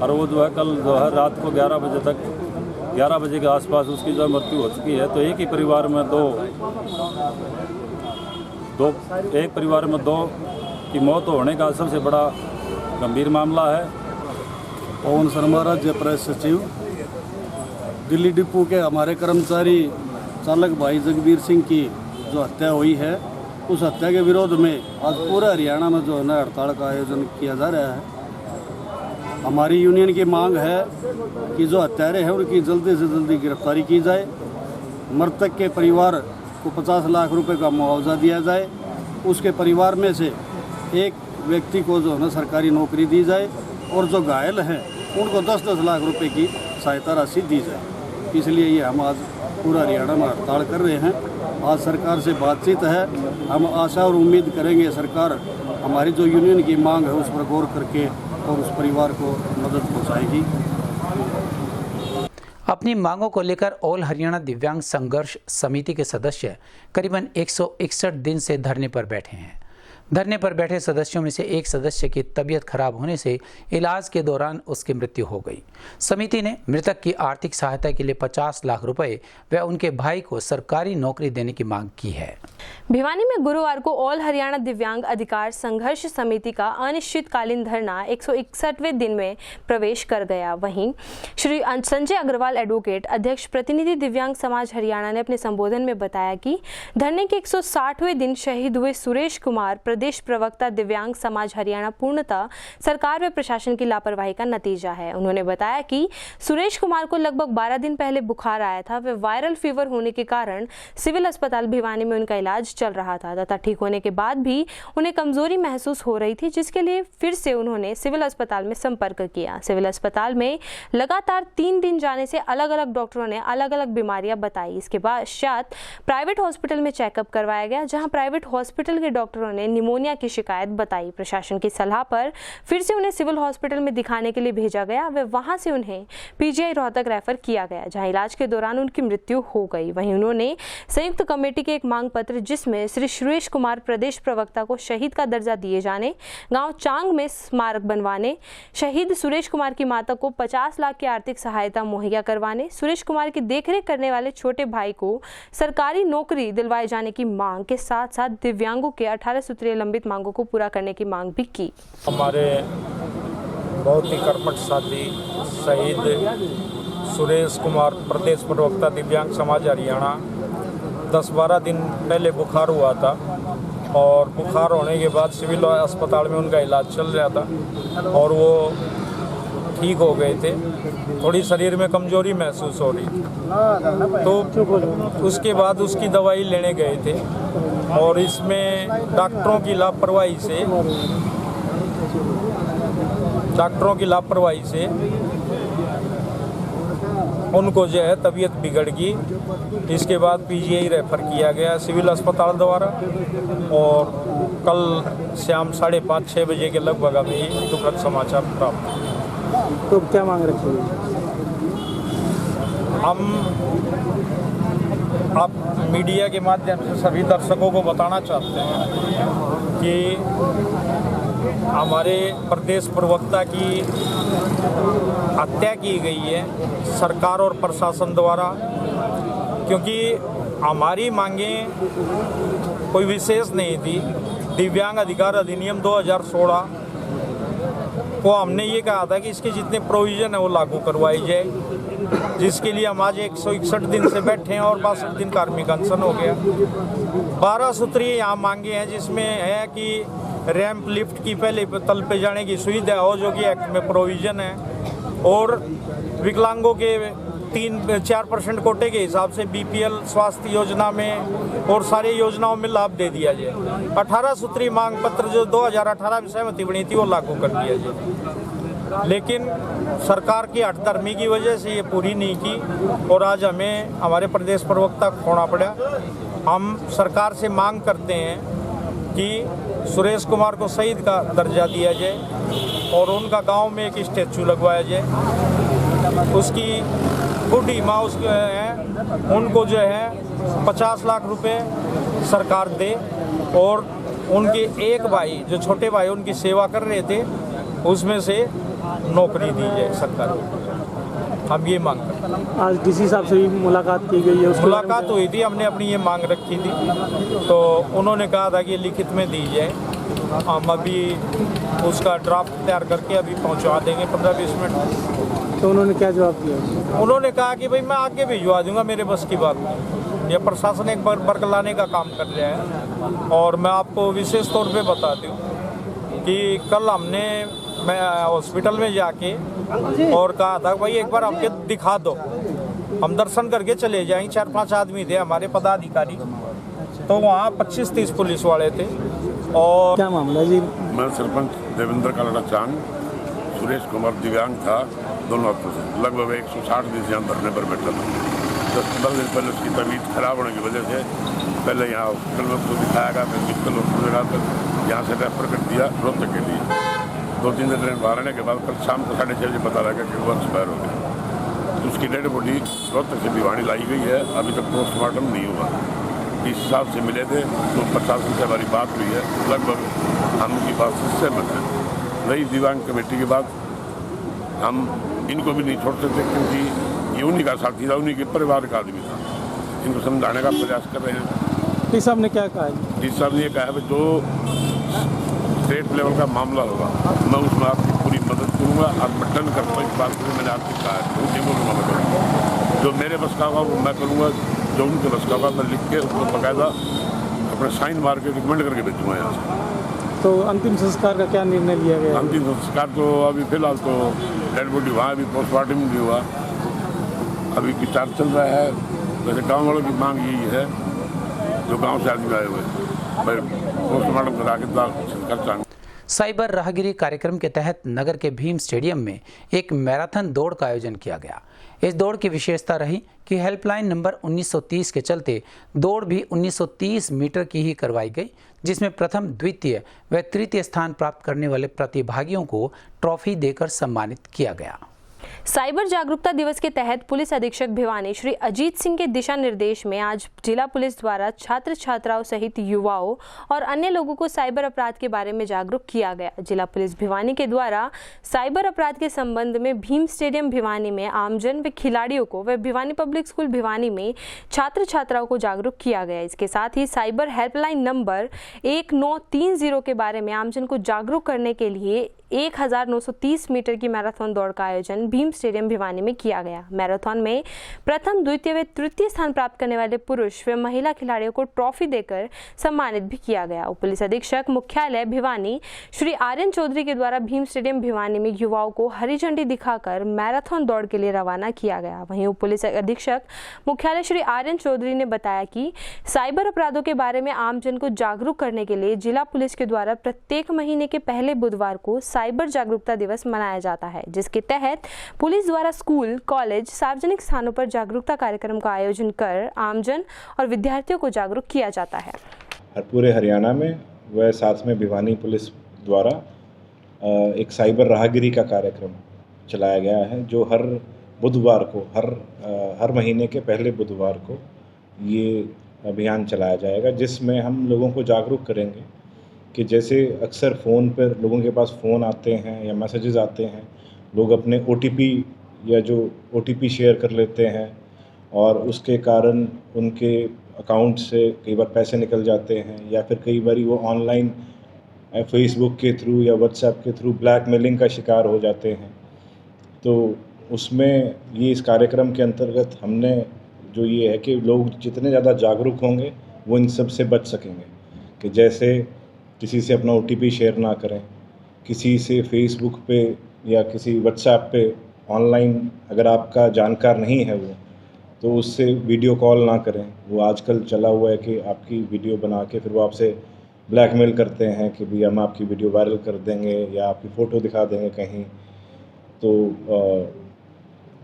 और वो जो है कल जो है रात को 11 बजे के आसपास उसकी जो मृत्यु हो चुकी है। तो एक ही परिवार में दो की मौत होने का सबसे बड़ा गंभीर मामला है। पवन शर्मा, राज्य प्रेस सचिव, दिल्ली डिपो के हमारे कर्मचारी चालक भाई जगबीर सिंह की जो हत्या हुई है, उस हत्या के विरोध में आज पूरे हरियाणा में जो है ना हड़ताल का आयोजन किया जा रहा है। हमारी यूनियन की मांग है कि जो हत्यारे हैं उनकी जल्दी से जल्दी गिरफ्तारी की जाए, मृतक के परिवार को 50 लाख रुपए का मुआवजा दिया जाए, उसके परिवार में से एक व्यक्ति को जो है ना सरकारी नौकरी दी जाए और जो घायल हैं उनको 10-10 लाख रुपए की सहायता राशि दी जाए। इसलिए ये हम आज पूरा हरियाणा में हड़ताल कर रहे हैं। आज सरकार से बातचीत है, हम आशा और उम्मीद करेंगे सरकार हमारी जो यूनियन की मांग है उस पर गौर करके और उस परिवार को मदद पहुंचाएगी। अपनी मांगों को लेकर ऑल हरियाणा दिव्यांग संघर्ष समिति के सदस्य करीबन 161 दिन से धरने पर बैठे हैं। धरने पर बैठे सदस्यों में से एक सदस्य की तबीयत खराब होने से इलाज के दौरान उसकी मृत्यु हो गई। समिति ने मृतक की आर्थिक सहायता के लिए 50 लाख रुपए व उनके भाई को सरकारी नौकरी देने की मांग की है। भिवानी में गुरुवार को ऑल हरियाणा दिव्यांग अधिकार संघर्ष समिति का अनिश्चितकालीन धरना 161वें दिन में प्रवेश कर गया। वहीं श्री संजय अग्रवाल एडवोकेट, अध्यक्ष प्रतिनिधि दिव्यांग समाज हरियाणा ने अपने संबोधन में बताया कि धरने के 160वें दिन शहीद हुए सुरेश कुमार, प्रदेश प्रवक्ता दिव्यांग समाज हरियाणा, पूर्णतः सरकार व प्रशासन की लापरवाही का नतीजा है। उन्होंने बताया कि सुरेश कुमार को लगभग 12 दिन पहले बुखार आया था। वे वायरल फीवर होने के कारण सिविल अस्पताल भिवानी में उनका इलाज चल रहा था तथा ठीक होने के बाद भी उन्हें कमजोरी महसूस हो रही थी, जिसके लिए फिर से उन्होंने सिविल अस्पताल में संपर्क किया। सिविल अस्पताल में लगातार 3 दिन जाने से अलग अलग डॉक्टरों ने अलग अलग बीमारियां बताई। इसके पश्चात प्राइवेट हॉस्पिटल में चेकअप करवाया गया, जहां प्राइवेट हॉस्पिटल के डॉक्टरों ने निमोनिया की शिकायत बताई। प्रशासन की सलाह पर फिर से उन्हें सिविल हॉस्पिटल में दिखाने के लिए भेजा गया। वे वहां से उन्हें पीजीआई रोहतक रेफर किया गया, जहां इलाज के दौरान उनकी मृत्यु हो गई। वहीं उन्होंने संयुक्त कमेटी के एक मांग पत्र, जिसमें श्री सुरेश कुमार प्रदेश प्रवक्ता को शहीद का दर्जा दिए जाने, गांव चांग में स्मारक बनवाने, शहीद सुरेश कुमार की माता को 50 लाख की आर्थिक सहायता मुहैया करवाने, सुरेश कुमार की देखरेख करने वाले छोटे भाई को सरकारी नौकरी दिलवाए जाने की मांग के साथ साथ दिव्यांगों के 18 सूत्रीय लंबित मांगों को पूरा करने की मांग भी की। हमारे बहुत ही कर्मठ साथी शहीद सुरेश कुमार, प्रदेश प्रवक्ता दिव्यांग समाज हरियाणा, 10-12 दिन पहले बुखार हुआ था और बुखार होने के बाद सिविल अस्पताल में उनका इलाज चल रहा था और वो ठीक हो गए थे। थोड़ी शरीर में कमजोरी महसूस हो रही थी, तो उसके बाद उसकी दवाई लेने गए थे और इसमें डॉक्टरों की लापरवाही से उनको जो है तबीयत बिगड़ गई। इसके बाद पीजीआई रेफर किया गया सिविल अस्पताल द्वारा और कल शाम 5:30-6 बजे के लगभग हमें ये दुखद समाचार प्राप्त। तो क्या मांग रखी है? हम आप मीडिया के माध्यम से सभी दर्शकों को बताना चाहते हैं कि हमारे प्रदेश प्रवक्ता की हत्या की गई है सरकार और प्रशासन द्वारा, क्योंकि हमारी मांगें कोई विशेष नहीं थी। दिव्यांग अधिकार अधिनियम 2016 को हमने ये कहा था कि इसके जितने प्रोविज़न है वो लागू करवाई जाए, जिसके लिए हम आज 161 दिन से बैठे हैं और 62 दिन कार्मिक अनशन हो गया। 12 सूत्रीय यहाँ मांगे हैं, जिसमें है कि रैंप लिफ्ट की पहले तल पे जाने की सुविधा हो, जो कि एक्ट में प्रोविज़न है, और विकलांगों के 3-4% कोटे के हिसाब से बीपीएल स्वास्थ्य योजना में और सारी योजनाओं में लाभ दे दिया जाए। 18 सूत्रीय मांग पत्र जो 2018 में सहमति बनी थी वो लागू कर दिया जाए, लेकिन सरकार की हठधर्मी की वजह से ये पूरी नहीं की और आज हमें हमारे प्रदेश प्रवक्ता खोना पड़ा। हम सरकार से मांग करते हैं कि सुरेश कुमार को शहीद का दर्जा दिया जाए और उनका गांव में एक स्टैचू लगवाया जाए। उसकी बूढ़ी माँ उसके हैं, उनको जो है 50 लाख रुपए सरकार दे और उनके एक भाई जो छोटे भाई उनकी सेवा कर रहे थे उसमें से नौकरी दी जाए सरकार। हम ये मांग करते हैं। आज डीसी साहब से भी मुलाकात की गई है, मुलाकात हुई थी, हमने अपनी ये मांग रखी थी तो उन्होंने कहा था कि लिखित में दी जाए। हम अभी उसका ड्राफ्ट तैयार करके अभी पहुंचवा देंगे 15-20 मिनट। तो उन्होंने क्या जवाब दिया? उन्होंने कहा कि भाई मैं आगे भिजवा दूंगा, मेरे बस की बात नहीं। यह प्रशासन एक वर्ग लाने का काम कर रहा है। और मैं आपको विशेष तौर पे बता दूं कि कल मैं हॉस्पिटल में जाके और कहा था भाई एक बार हमके दिखा दो, हम दर्शन करके चले जाएंगे। 4-5 आदमी थे हमारे पदाधिकारी, तो वहाँ 25-30 पुलिस वाले थे। और क्या मामला जी? मैं सरपंच देवेंद्र का लड़ा चांद, सुरेश कुमार दिव्यांग था, दोनों हफ्तों से लगभग 160 दिन से यहाँ धरने पर बैठा था। 10 दिन पहले उसकी तबीयत खराब होने की वजह से पहले यहाँ हॉस्पिटल में उसको दिखाया गया, फिर मेडिकल हॉस्पिटल लगा कर यहाँ से रेफर कर दिया रोहतक के लिए। 2-3 दिन ट्रेन बाहर आने के बाद कल शाम को 6:30 बजे पता लगा कि वो एक्सपायर हो गया। तो उसकी डेड बॉडी रोहतक से भिवानी लाई गई है, अभी तक पोस्टमार्टम नहीं हुआ। इस हिसाब से मिले थे तो प्रशासन से हमारी बात हुई है, लगभग हम उनकी बात से सहमत हैं। रही दिव्यांग कमेटी की बात, हम इनको भी नहीं छोड़ सकते क्योंकि ये उन्हीं का साथी था, उन्हीं के परिवार का आदमी था। इनको समझाने का प्रयास कर रहे हैं। डी साहब ने क्या कहा? डी साहब ने ये कहा है जो स्टेट लेवल का मामला होगा मैं उसमें आपकी पूरी मदद करूँगा। आप बटन करता इस बात को मैंने आपसे कहा है, मुझे बोलूँगा मैं करूँगा। जो मेरे बस का होगा वो मैं करूँगा, जो उनके बस का होगा मैं लिख के उसको बाकायदा अपने साइन मार के रिकमेंड करके भेजूँगा यहाँ से। तो अंतिम संस्कार का क्या निर्णय लिया गया? अंतिम संस्कार तो अभी फिलहाल तो डेड बॉडी वहाँ अभी पोस्टमार्टम भी हुआ, अभी विचार चल रहा है। वैसे गाँव वालों की मांग यही है, जो गाँव से आदमी आए हुए भाई पोस्टमार्टम करा के संस्कार चाहेंगे। साइबर राहगिरी कार्यक्रम के तहत नगर के भीम स्टेडियम में एक मैराथन दौड़ का आयोजन किया गया। इस दौड़ की विशेषता रही कि हेल्पलाइन नंबर 1930 के चलते दौड़ भी 1930 मीटर की ही करवाई गई, जिसमें प्रथम, द्वितीय व तृतीय स्थान प्राप्त करने वाले प्रतिभागियों को ट्रॉफी देकर सम्मानित किया गया। साइबर जागरूकता दिवस के तहत पुलिस अधीक्षक भिवानी श्री अजीत सिंह के दिशा निर्देश में आज जिला पुलिस द्वारा छात्र छात्राओं सहित युवाओं और अन्य लोगों को साइबर अपराध के बारे में जागरूक किया गया। जिला पुलिस भिवानी के द्वारा साइबर अपराध के संबंध में भीम स्टेडियम भिवानी में आमजन व खिलाड़ियों को व भिवानी पब्लिक स्कूल भिवानी में छात्र छात्राओं को जागरूक किया गया। इसके साथ ही साइबर हेल्पलाइन नंबर 1930 के बारे में आमजन को जागरूक करने के लिए 1930 मीटर की मैराथन दौड़ का आयोजन भीम स्टेडियम भिवानी में किया गया। मैराथन में प्रथम, द्वितीय व तृतीय स्थान प्राप्त करने वाले पुरुष व महिला खिलाड़ियों को ट्रॉफी देकर सम्मानित भी किया गया। उप पुलिस अधीक्षक मुख्यालय भिवानी श्री आर्यन चौधरी के द्वारा भीम स्टेडियम भिवानी में युवाओं को हरी झंडी दिखाकर मैराथन दौड़ के लिए रवाना किया गया। वहीं उप पुलिस अधीक्षक मुख्यालय श्री आर्यन चौधरी ने बताया कि साइबर अपराधों के बारे में आमजन को जागरूक करने के लिए जिला पुलिस के द्वारा प्रत्येक महीने के पहले बुधवार को साइबर जागरूकता दिवस मनाया जाता है, जिसके तहत पुलिस द्वारा स्कूल, कॉलेज, सार्वजनिक स्थानों पर जागरूकता कार्यक्रम का आयोजन कर आमजन और विद्यार्थियों को जागरूक किया जाता है। पूरे हरियाणा में व साथ में भिवानी पुलिस द्वारा एक साइबर राहगिरी का कार्यक्रम चलाया गया है, जो हर बुधवार को हर महीने के पहले बुधवार को ये अभियान चलाया जाएगा, जिसमें हम लोगों को जागरूक करेंगे कि जैसे अक्सर फ़ोन पर लोगों के पास फ़ोन आते हैं या मैसेजेस आते हैं, लोग अपने OTP या जो OTP शेयर कर लेते हैं और उसके कारण उनके अकाउंट से कई बार पैसे निकल जाते हैं, या फिर कई बार वो ऑनलाइन फेसबुक के थ्रू या व्हाट्सएप के थ्रू ब्लैकमेलिंग का शिकार हो जाते हैं। तो उसमें ये इस कार्यक्रम के अंतर्गत हमने जो ये है कि लोग जितने ज़्यादा जागरूक होंगे वो इन सब से बच सकेंगे। कि जैसे किसी से अपना OTP शेयर ना करें, किसी से फेसबुक पे या किसी व्हाट्सएप पे ऑनलाइन अगर आपका जानकार नहीं है वो, तो उससे वीडियो कॉल ना करें। वो आजकल चला हुआ है कि आपकी वीडियो बना के फिर वो आपसे ब्लैकमेल करते हैं कि भाई हम आपकी वीडियो वायरल कर देंगे या आपकी फ़ोटो दिखा देंगे कहीं। तो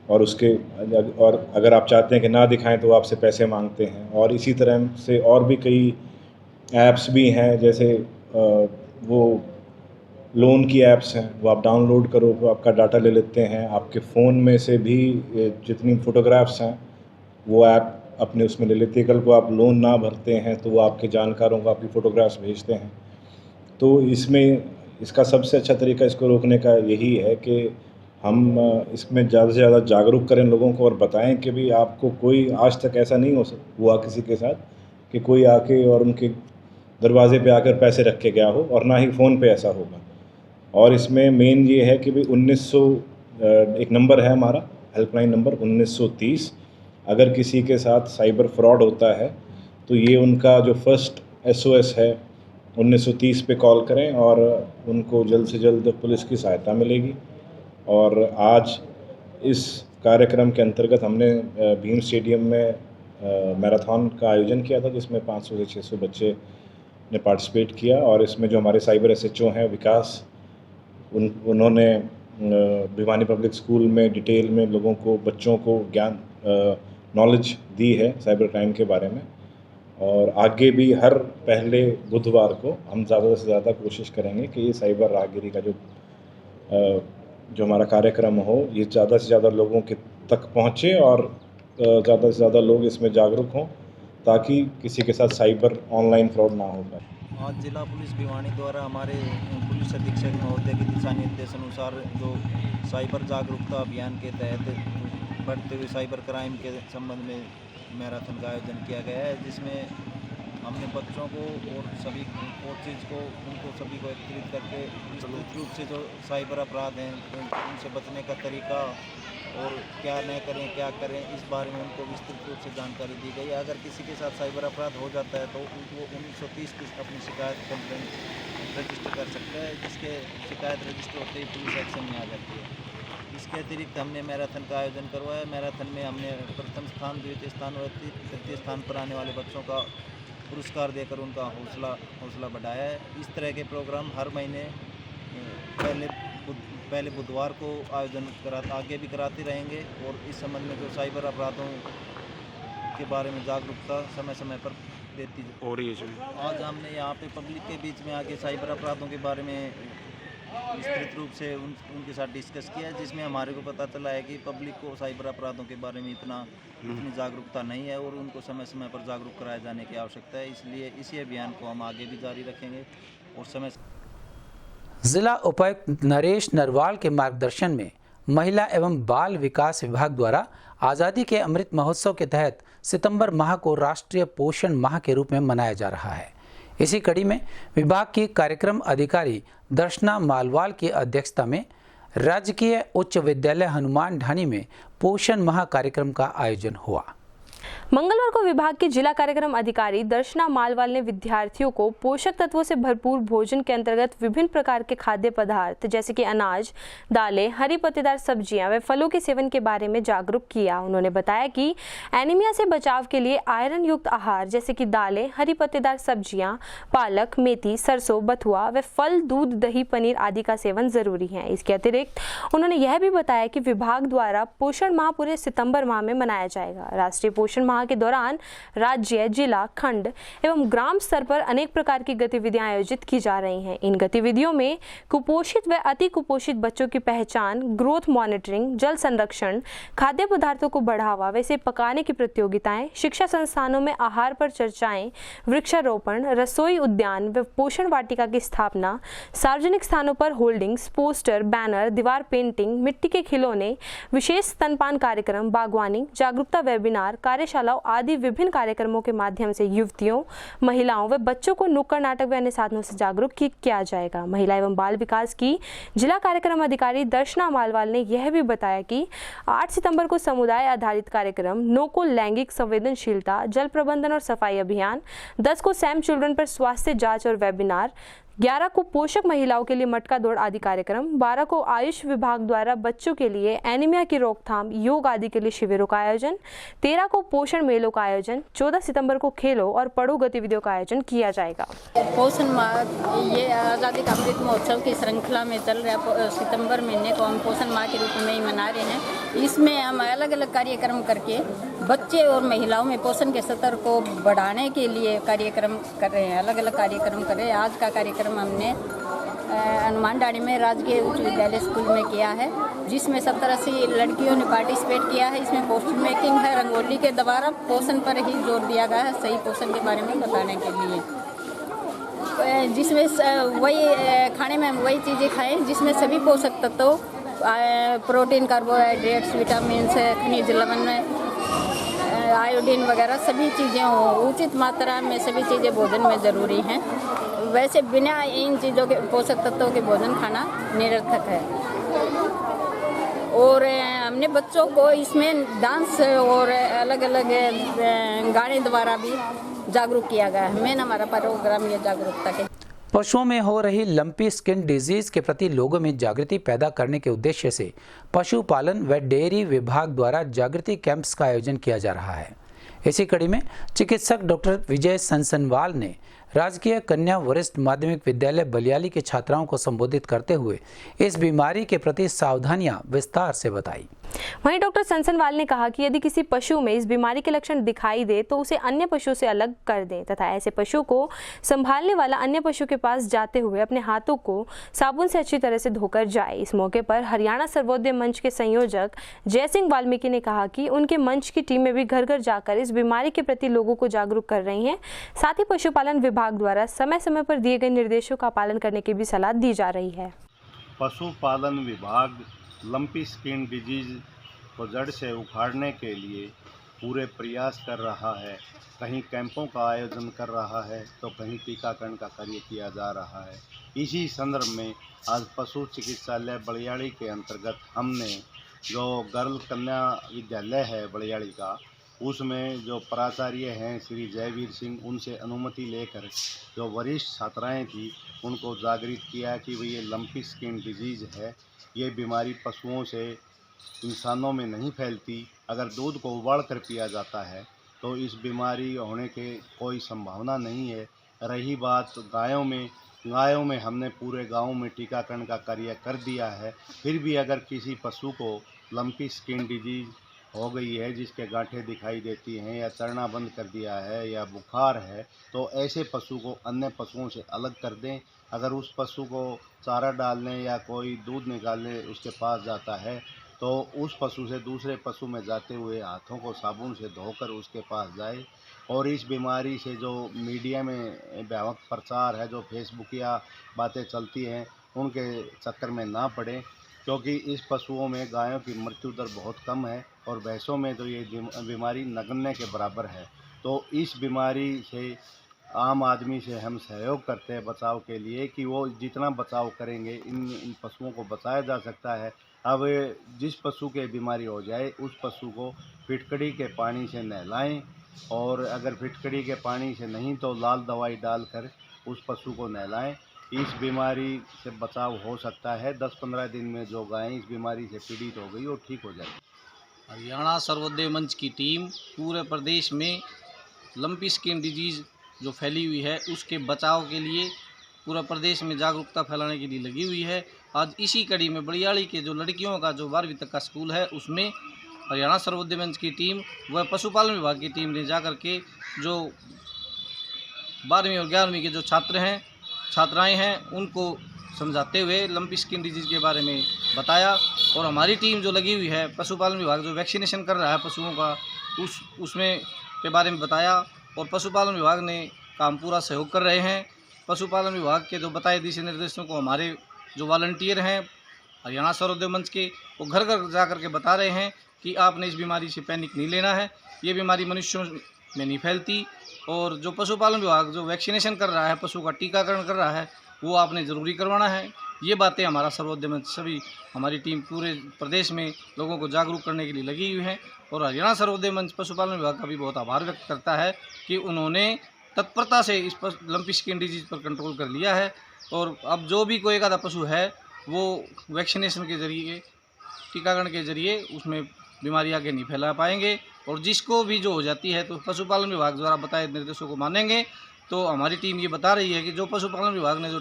और अगर आप चाहते हैं कि ना दिखाएं तो आपसे पैसे मांगते हैं। और इसी तरह से और भी कई ऐप्स भी हैं, जैसे वो लोन की ऐप्स हैं वो आप डाउनलोड करो, वो आपका डाटा ले लेते हैं। आपके फ़ोन में से भी जितनी फ़ोटोग्राफ्स हैं वो ऐप अपने उसमें ले लेती है। कल को आप लोन ना भरते हैं तो वो आपके जानकारों को आपकी फ़ोटोग्राफ्स भेजते हैं। तो इसका सबसे अच्छा तरीका इसको रोकने का यही है कि हम इसमें ज़्यादा से ज़्यादा जागरूक करें लोगों को और बताएं कि भी आपको कोई आज तक ऐसा नहीं हुआ किसी के साथ कि कोई आके और उनके दरवाजे पे आकर पैसे रख के गया हो, और ना ही फ़ोन पे ऐसा होगा। और इसमें मेन ये है कि भी 1900 एक नंबर है हमारा हेल्पलाइन नंबर 1930। अगर किसी के साथ साइबर फ्रॉड होता है तो ये उनका जो फर्स्ट SOS है 1930 पे कॉल करें और उनको जल्द से जल्द पुलिस की सहायता मिलेगी। और आज इस कार्यक्रम के अंतर्गत हमने भीम स्टेडियम में मैराथन का आयोजन किया था, जिसमें 500 से 600 बच्चे ने पार्टिसिपेट किया। और इसमें जो हमारे साइबर SHO हैं विकास, उन्होंने भिवानी पब्लिक स्कूल में डिटेल में लोगों को, बच्चों को ज्ञान नॉलेज दी है साइबर क्राइम के बारे में। और आगे भी हर पहले बुधवार को हम ज़्यादा से ज़्यादा कोशिश करेंगे कि ये साइबर राहगिरी का जो हमारा कार्यक्रम हो ये ज़्यादा से ज़्यादा लोगों के तक पहुँचे और ज़्यादा से ज़्यादा लोग इसमें जागरूक हों, ताकि किसी के साथ साइबर ऑनलाइन फ्रॉड ना हो पाए। आज जिला पुलिस भिवानी द्वारा हमारे पुलिस अधीक्षक महोदय के दिशा निर्देश अनुसार जो साइबर जागरूकता अभियान के तहत बढ़ते हुए साइबर क्राइम के संबंध में मैराथन का आयोजन किया गया है, जिसमें हमने बच्चों को और सभी कोचेज को उनको सभी को एकत्रित करके विस्तृत रूप से जो साइबर अपराध हैं उनसे बचने का तरीका और क्या न करें क्या करें इस बारे में उनको विस्तृत रूप से जानकारी दी गई है। अगर किसी के साथ साइबर अपराध हो जाता है तो वो 1930 की अपनी शिकायत कंप्लेंट रजिस्टर कर सकता है, जिसके शिकायत रजिस्टर होते ही पुलिस एक्शन में आ जाती है। इसके अतिरिक्त हमने मैराथन का आयोजन करवाया। मैराथन में हमने प्रथम स्थान, द्वितीय स्थान और तृतीय स्थान पर आने वाले बच्चों का पुरस्कार देकर उनका हौसला बढ़ाया है। इस तरह के प्रोग्राम हर महीने पहले बुधवार को आगे भी कराते रहेंगे और इस संबंध में जो साइबर अपराधों के बारे में जागरूकता समय समय पर देती हो रही है। आज हमने यहाँ पे पब्लिक के बीच में आके साइबर अपराधों के बारे में विस्तृत रूप से उनके साथ डिस्कस किया है, जिसमें हमारे को पता चला है कि पब्लिक को साइबर अपराधों के बारे में इतनी जागरूकता नहीं है और उनको समय समय पर जागरूक कराए जाने की आवश्यकता है। इसलिए इसी अभियान को हम आगे भी जारी रखेंगे और समय। जिला उपायुक्त नरेश नरवाल के मार्गदर्शन में महिला एवं बाल विकास विभाग द्वारा आज़ादी के अमृत महोत्सव के तहत सितंबर माह को राष्ट्रीय पोषण माह के रूप में मनाया जा रहा है। इसी कड़ी में विभाग की कार्यक्रम अधिकारी दर्शना मालवाल की अध्यक्षता में राजकीय उच्च विद्यालय हनुमान ढाणी में पोषण माह कार्यक्रम का आयोजन हुआ। मंगलवार को विभाग के जिला कार्यक्रम अधिकारी दर्शना मालवाल ने विद्यार्थियों को पोषक तत्वों से भरपूर भोजन के अंतर्गत विभिन्न प्रकार के खाद्य पदार्थ जैसे कि अनाज, दालें, हरी पत्तेदार सब्जियां व फलों के सेवन के बारे में जागरूक किया। उन्होंने बताया कि एनीमिया से बचाव के लिए आयरन युक्त आहार जैसे कि दालें, हरी पत्तेदार सब्जियां, पालक, मेथी, सरसों, बथुआ व फल, दूध, दही, पनीर आदि का सेवन जरूरी है। इसके अतिरिक्त उन्होंने यह भी बताया कि विभाग द्वारा पोषण माह पूरे सितंबर माह में मनाया जाएगा। राष्ट्रीय पोषण माह के दौरान राज्य, जिला, खंड एवं ग्राम स्तर पर अनेक प्रकार की गतिविधियां आयोजित की जा रही हैं। इन गतिविधियों में कुपोषित व अति कुपोषित बच्चों की पहचान, ग्रोथ मॉनिटरिंग, जल संरक्षण, खाद्य पदार्थों को बढ़ावा व इसे पकाने की प्रतियोगिताएं, शिक्षा संस्थानों में आहार पर चर्चाएं, वृक्षारोपण, रसोई उद्यान व पोषण वाटिका की स्थापना, सार्वजनिक स्थानों पर होल्डिंग्स, पोस्टर, बैनर, दीवार पेंटिंग, मिट्टी के खिलौने, विशेष स्तनपान कार्यक्रम, बागवानी, जागरूकता वेबिनार, कार्यशालाओं आदि विभिन्न कार्यक्रमों के माध्यम से युवतियों, महिलाओं व बच्चों को नुक्कड़ नाटक व अन्य साधनों से जागरूक किया जाएगा। महिला एवं बाल विकास की जिला कार्यक्रम अधिकारी दर्शना मालवाल ने यह भी बताया कि 8 सितंबर को समुदाय आधारित कार्यक्रम नो को लैंगिक संवेदनशीलता, जल प्रबंधन और सफाई अभियान, 10 को सैम चिल्ड्रन पर स्वास्थ्य जांच और वेबिनार, 11 को पोषक महिलाओं के लिए मटका दौड़ आदि कार्यक्रम, 12 को आयुष विभाग द्वारा बच्चों के लिए एनीमिया की रोकथाम, योग आदि के लिए शिविरों का आयोजन, 13 को पोषण मेलों का आयोजन, 14 सितंबर को खेलों और पढ़ो गतिविधियों का आयोजन किया जाएगा। पोषण माह ये आज़ादी का अमृत महोत्सव की श्रृंखला में चल रहा सितंबर महीने को हम पोषण माह के रूप में ही मना रहे हैं। इसमें हम अलग अलग कार्यक्रम करके बच्चे और महिलाओं में पोषण के स्तर को बढ़ाने के लिए कार्यक्रम कर रहे हैं, अलग अलग कार्यक्रम कर रहे हैं। आज का कार्यक्रम हमने हनुमानडाणी में राजकीय उच्च विद्यालय स्कूल में किया है, जिसमें 70-80 लड़कियों ने पार्टिसिपेट किया है। इसमें पोस्टर मेकिंग है, रंगोली के द्वारा पोषण पर ही जोर दिया गया है, सही पोषण के बारे में बताने के लिए, जिसमें वही खाने में हम वही चीज़ें खाएं जिसमें सभी पोषक तत्व प्रोटीन, कार्बोहाइड्रेट्स, विटामिन, खनिज लवण, आयोडीन वगैरह सभी चीज़ें हों, उचित मात्रा में सभी चीज़ें भोजन में ज़रूरी हैं। वैसे बिना इन चीज़ों के पोषक तत्वों के भोजन खाना निरर्थक है। और हमने बच्चों को इसमें डांस और अलग अलग गाने द्वारा भी जागरूक किया गया है। मेन हमारा प्रोग्राम ये जागरूकता के पशुओं में हो रही लंपी स्किन डिजीज के प्रति लोगों में जागृति पैदा करने के उद्देश्य से पशुपालन व डेयरी विभाग द्वारा जागृति कैंप्स का आयोजन किया जा रहा है। इसी कड़ी में चिकित्सक डॉक्टर विजय सनसनवाल ने राजकीय कन्या वरिष्ठ माध्यमिक विद्यालय बलियाली के छात्राओं को संबोधित करते हुए इस बीमारी के प्रति सावधानियां विस्तार से बताई। वहीं डॉक्टर सनसनवाल ने कहा कि यदि किसी पशु में इस बीमारी के लक्षण दिखाई दे तो उसे अन्य पशु से अलग कर दें तथा ऐसे पशु को संभालने वाला अन्य पशु के पास जाते हुए अपने हाथों को साबुन से अच्छी तरह से धोकर जाए। इस मौके पर हरियाणा सर्वोदय मंच के संयोजक जय सिंह वाल्मीकि ने कहा कि उनके मंच की टीमें भी घर घर जाकर इस बीमारी के प्रति लोगों को जागरूक कर रही हैं। साथ ही पशुपालन विभाग द्वारा समय समय पर दिए गए निर्देशों का पालन करने की भी सलाह दी जा रही है। पशुपालन विभाग लंपी स्किन डिजीज को जड़ से उखाड़ने के लिए पूरे प्रयास कर रहा है। कहीं कैंपों का आयोजन कर रहा है तो कहीं टीकाकरण का कार्य किया जा रहा है। इसी संदर्भ में आज पशु चिकित्सालय बलियाड़ी के अंतर्गत हमने जो गर्ल कन्या विद्यालय है बलियाड़ी का, उसमें जो प्राचार्य हैं श्री जयवीर सिंह, उनसे अनुमति लेकर जो वरिष्ठ छात्राएं थी उनको जागृत किया कि भाई ये लंपी स्किन डिजीज़ है, ये बीमारी पशुओं से इंसानों में नहीं फैलती। अगर दूध को उबाल कर पिया जाता है तो इस बीमारी होने के कोई संभावना नहीं है। रही बात गायों में हमने पूरे गांव में टीकाकरण का कार्य कर दिया है। फिर भी अगर किसी पशु को लंपी स्किन डिजीज़ हो गई है, जिसके गांठें दिखाई देती हैं या चरना बंद कर दिया है या बुखार है, तो ऐसे पशु को अन्य पशुओं से अलग कर दें। अगर उस पशु को चारा डालने या कोई दूध निकालने उसके पास जाता है तो उस पशु से दूसरे पशु में जाते हुए हाथों को साबुन से धोकर उसके पास जाए। और इस बीमारी से जो मीडिया में व्यापक प्रचार है, जो फेसबुक या बातें चलती हैं, उनके चक्कर में ना पड़े, क्योंकि इस पशुओं में गायों की मृत्यु दर बहुत कम है और भैंसों में तो ये बीमारी नगण्य के बराबर है। तो इस बीमारी से आम आदमी से हम सहयोग करते हैं बचाव के लिए कि वो जितना बचाव करेंगे इन पशुओं को बचाया जा सकता है। अब जिस पशु के बीमारी हो जाए उस पशु को फिटकड़ी के पानी से नहलाएं, और अगर फिटकड़ी के पानी से नहीं तो लाल दवाई डालकर उस पशु को नहलाएं। इस बीमारी से बचाव हो सकता है। 10-15 दिन में जो गायें इस बीमारी से पीड़ित हो गई वो ठीक हो जाएगी। हरियाणा सर्वोदय मंच की टीम पूरे प्रदेश में लंपी स्किन डिजीज़ जो फैली हुई है उसके बचाव के लिए पूरा प्रदेश में जागरूकता फैलाने के लिए लगी हुई है। आज इसी कड़ी में बलियाड़ी के जो लड़कियों का जो 12वीं तक का स्कूल है उसमें हरियाणा सर्वोदय मंच की टीम व पशुपालन विभाग की टीम ने जाकर के जो 12वीं और 11वीं के जो छात्राएं हैं उनको समझाते हुए लंपी स्किन डिजीज़ के बारे में बताया। और हमारी टीम जो लगी हुई है, पशुपालन विभाग जो वैक्सीनेशन कर रहा है पशुओं का, उसमें के बारे में बताया और पशुपालन विभाग ने काम पूरा सहयोग कर रहे हैं। पशुपालन विभाग के जो बताए दिशा निर्देशों को हमारे जो वॉलंटियर हैं हरियाणा सर्वोदय मंच के, वो घर घर जा कर के बता रहे हैं कि आपने इस बीमारी से पैनिक नहीं लेना है, ये बीमारी मनुष्यों में नहीं फैलती। और जो पशुपालन विभाग जो वैक्सीनेशन कर रहा है, पशु का टीकाकरण कर रहा है, वो आपने ज़रूरी करवाना है। ये बातें हमारा सर्वोदय मंच सभी हमारी टीम पूरे प्रदेश में लोगों को जागरूक करने के लिए लगी हुई है। और हरियाणा सर्वोदय मंच पशुपालन विभाग का भी बहुत आभार व्यक्त करता है कि उन्होंने तत्परता से इस पर लंपी स्किन डिजीज पर कंट्रोल कर लिया है। और अब जो भी कोई एक आधा पशु है वो वैक्सीनेशन के जरिए, टीकाकरण के जरिए उसमें बीमारी आगे नहीं फैला पाएंगे। और जिसको भी जो हो जाती है तो पशुपालन विभाग द्वारा बताए निर्देशों को मानेंगे। तो हमारी टीम ये बता रही है कि जो पशुपालन विभाग ने जो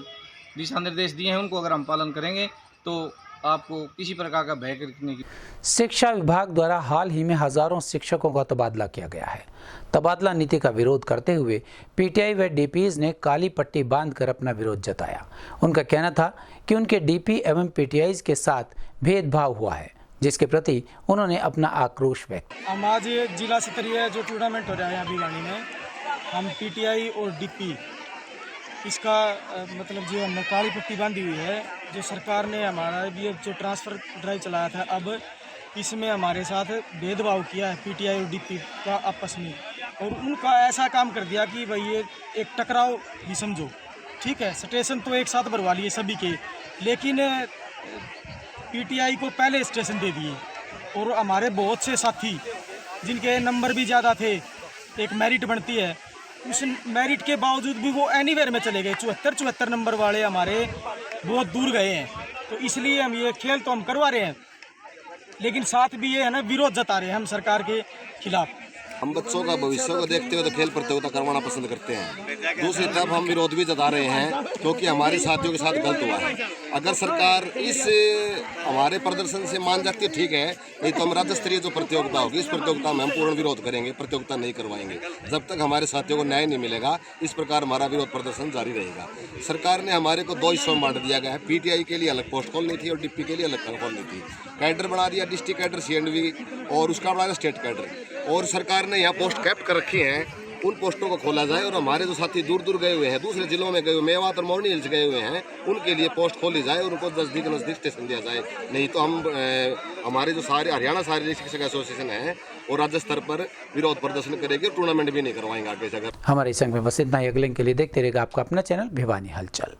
दिशा निर्देश दिए हैं उनको अगर हम पालन करेंगे तो आपको किसी प्रकार का भय करने की। शिक्षा विभाग द्वारा हाल ही में हजारों शिक्षकों का तबादला किया गया है। तबादला नीति का विरोध करते हुए पीटीआई व डीपीज ने काली पट्टी बांधकर अपना विरोध जताया। उनका कहना था कि उनके डीपी एवं पीटीआईज के साथ भेदभाव हुआ है, जिसके प्रति उन्होंने अपना आक्रोश व्यक्त। हम आज ये जिला स्तरीय जो टूर्नामेंट हो रहा है यहाँ भिवानी में, हम पीटीआई और डीपी इसका मतलब जो हमने काली पट्टी बांधी हुई है, जो सरकार ने हमारा ये जो ट्रांसफ़र ड्राइव चलाया था, अब इसमें हमारे साथ भेदभाव किया है पीटीआई और डीपी का आपस में। और उनका ऐसा काम कर दिया कि भाई ये एक टकराव ही समझो, ठीक है। स्टेशन तो एक साथ भरवा लिए सभी के, लेकिन पीटीआई को पहले स्टेशन दे दिए। और हमारे बहुत से साथी जिनके नंबर भी ज़्यादा थे, एक मेरिट बनती है, उस मेरिट के बावजूद भी वो एनीवेयर में चले गए। 74 नंबर वाले हमारे बहुत दूर गए हैं। तो इसलिए हम ये खेल तो हम करवा रहे हैं, लेकिन साथ भी ये है ना विरोध जता रहे हैं हम सरकार के खिलाफ। हम बच्चों का भविष्य को देखते हुए तो खेल प्रतियोगिता करवाना पसंद करते हैं। दूसरी तरफ हम विरोध भी जता रहे हैं क्योंकि हमारे साथियों के साथ गलत हुआ है। अगर सरकार इस हमारे प्रदर्शन से मान जाती है ठीक है, नहीं तो हम राज्य स्तरीय जो प्रतियोगिता होगी इस प्रतियोगिता में हम पूर्ण विरोध करेंगे, प्रतियोगिता नहीं करवाएंगे। जब तक हमारे साथियों को न्याय नहीं मिलेगा इस प्रकार हमारा विरोध प्रदर्शन जारी रहेगा। सरकार ने हमारे को 2 हिस्सों में बांट दिया गया है। पीटीआई के लिए अलग पोस्ट खोलनी थी और डीपी के लिए अलग खोलनी थी। कैडर बना दिया डिस्ट्रिक्ट कैडर सीएनडवी और उसका बना दिया स्टेट कैडर। और सरकार ने यहाँ पोस्ट कैप्ट कर रखी हैं, उन पोस्टों को खोला जाए और हमारे जो साथी दूर दूर गए हुए हैं, दूसरे जिलों में गए हुए, मेवात और मोरनी हिल्स गए हुए हैं, उनके लिए पोस्ट खोली जाए और उनको नज़दीक स्टेशन दिया जाए। नहीं तो हम हमारे जो सारे हरियाणा शारीरिक शिक्षक एसोसिएशन है और राज्य स्तर पर विरोध प्रदर्शन करेगी और टूर्नामेंट भी नहीं करवाएंगे आगे से। हमारे संग में बस इतना ही। अगले के लिए देखते रहेगा आपका अपना चैनल भिवानी हलचल।